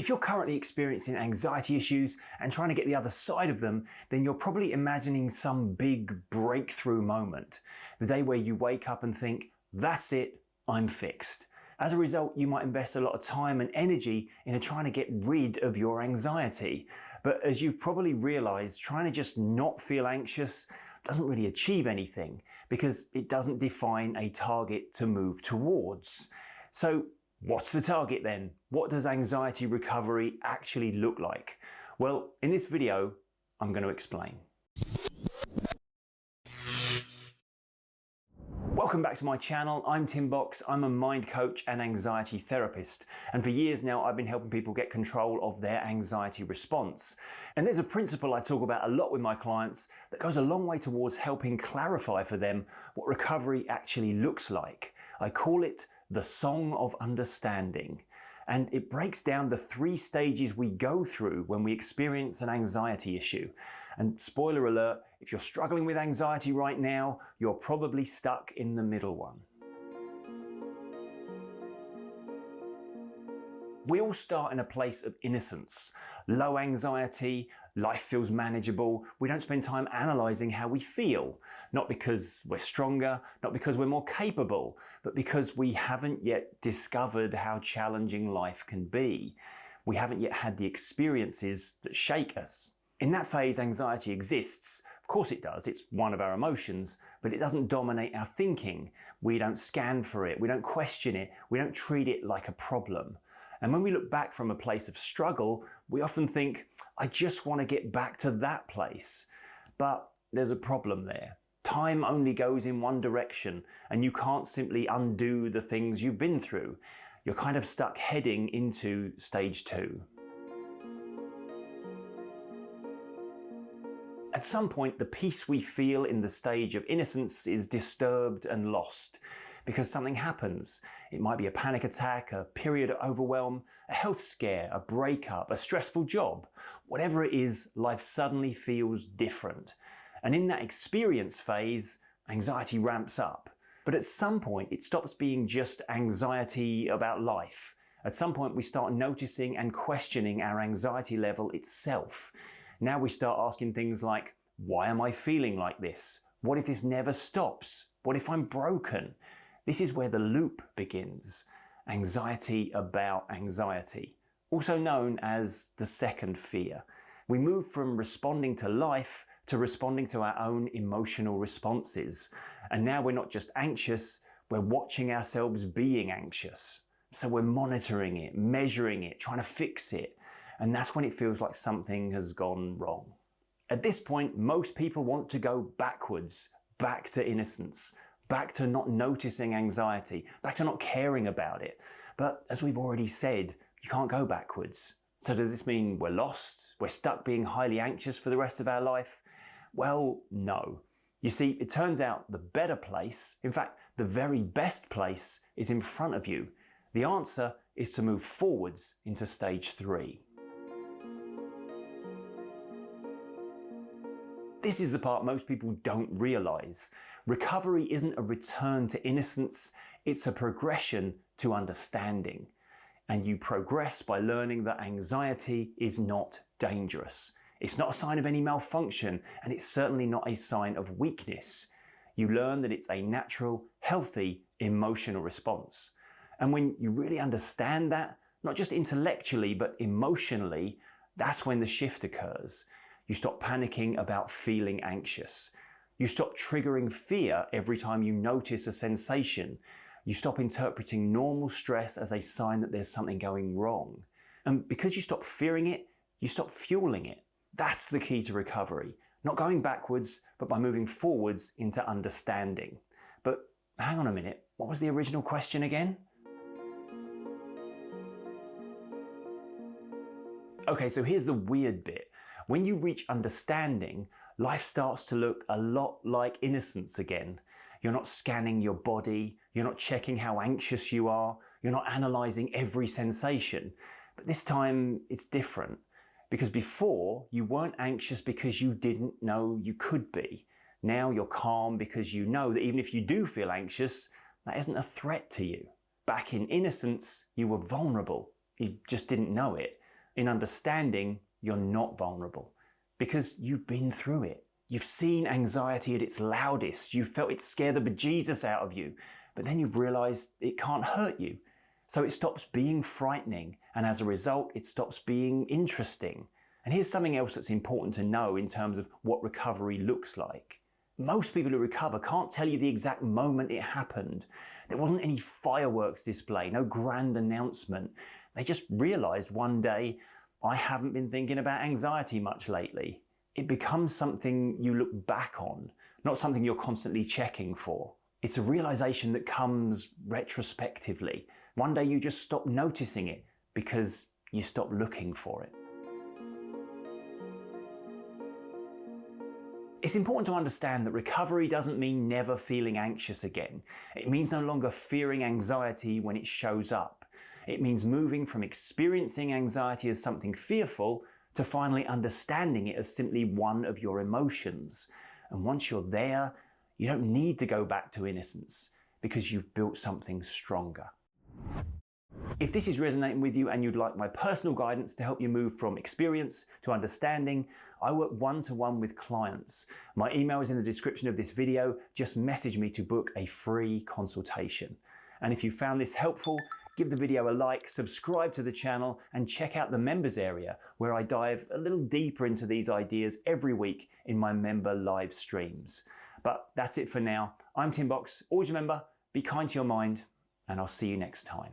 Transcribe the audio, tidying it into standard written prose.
If you're currently experiencing anxiety issues and trying to get the other side of them, then you're probably imagining some big breakthrough moment. The day where you wake up and think, that's it, I'm fixed. As a result, you might invest a lot of time and energy into trying to get rid of your anxiety. But as you've probably realized, trying to just not feel anxious doesn't really achieve anything because it doesn't define a target to move towards. So what's the target then? What does anxiety recovery actually look like? Well, in this video, I'm going to explain. Welcome back to my channel. I'm Tim Box. I'm a mind coach and anxiety therapist. And for years now, I've been helping people get control of their anxiety response. And there's a principle I talk about a lot with my clients that goes a long way towards helping clarify for them what recovery actually looks like. I call it the song of understanding. And it breaks down the 3 stages we go through when we experience an anxiety issue. And spoiler alert, if you're struggling with anxiety right now, you're probably stuck in the middle one. We all start in a place of innocence. Low anxiety, life feels manageable. We don't spend time analysing how we feel. Not because we're stronger, not because we're more capable, but because we haven't yet discovered how challenging life can be. We haven't yet had the experiences that shake us. In that phase, anxiety exists. Of course it does. It's one of our emotions, but it doesn't dominate our thinking. We don't scan for it. We don't question it. We don't treat it like a problem. And when we look back from a place of struggle, we often think, I just want to get back to that place. But there's a problem there. Time only goes in one direction, and you can't simply undo the things you've been through. You're kind of stuck heading into stage 2. At some point, the peace we feel in the stage of innocence is disturbed and lost because something happens. It might be a panic attack, a period of overwhelm, a health scare, a breakup, a stressful job. Whatever it is, life suddenly feels different. And in that experience phase, anxiety ramps up. But at some point, it stops being just anxiety about life. At some point, we start noticing and questioning our anxiety level itself. Now we start asking things like, why am I feeling like this? What if this never stops? What if I'm broken? This is where the loop begins. Anxiety about anxiety, also known as the second fear. We move from responding to life to responding to our own emotional responses. And now we're not just anxious, we're watching ourselves being anxious. So we're monitoring it, measuring it, trying to fix it. And that's when it feels like something has gone wrong. At this point, most people want to go backwards, back to innocence, back to not noticing anxiety, back to not caring about it. But as we've already said, you can't go backwards. So does this mean we're lost? We're stuck being highly anxious for the rest of our life? Well, no. You see, it turns out the better place, in fact, the very best place, is in front of you. The answer is to move forwards into stage 3. This is the part most people don't realize. Recovery isn't a return to innocence, it's a progression to understanding. And you progress by learning that anxiety is not dangerous. It's not a sign of any malfunction, and it's certainly not a sign of weakness. You learn that it's a natural, healthy, emotional response. And when you really understand that, not just intellectually, but emotionally, that's when the shift occurs. You stop panicking about feeling anxious. You stop triggering fear every time you notice a sensation. You stop interpreting normal stress as a sign that there's something going wrong. And because you stop fearing it, you stop fueling it. That's the key to recovery. Not going backwards, but by moving forwards into understanding. But hang on a minute, what was the original question again? Okay, so here's the weird bit. When you reach understanding, life starts to look a lot like innocence again. You're not scanning your body, you're not checking how anxious you are, you're not analysing every sensation. But this time it's different. Because before, you weren't anxious because you didn't know you could be. Now you're calm because you know that even if you do feel anxious, that isn't a threat to you. Back in innocence, you were vulnerable. You just didn't know it. In understanding, you're not vulnerable because you've been through it. You've seen anxiety at its loudest. You've felt it scare the bejesus out of you, but then you've realized it can't hurt you. So it stops being frightening, and as a result, it stops being interesting. And here's something else that's important to know in terms of what recovery looks like. Most people who recover can't tell you the exact moment it happened. There wasn't any fireworks display, no grand announcement. They just realized one day, I haven't been thinking about anxiety much lately. It becomes something you look back on, not something you're constantly checking for. It's a realization that comes retrospectively. One day you just stop noticing it because you stop looking for it. It's important to understand that recovery doesn't mean never feeling anxious again. It means no longer fearing anxiety when it shows up. It means moving from experiencing anxiety as something fearful to finally understanding it as simply one of your emotions. And once you're there, you don't need to go back to innocence because you've built something stronger. If this is resonating with you and you'd like my personal guidance to help you move from experience to understanding, I work one-to-one with clients. My email is in the description of this video. Just message me to book a free consultation. And if you found this helpful, give the video a like, subscribe to the channel, and check out the members area where I dive a little deeper into these ideas every week in my member live streams. But that's it for now. I'm Tim Box. Always remember, be kind to your mind, and I'll see you next time.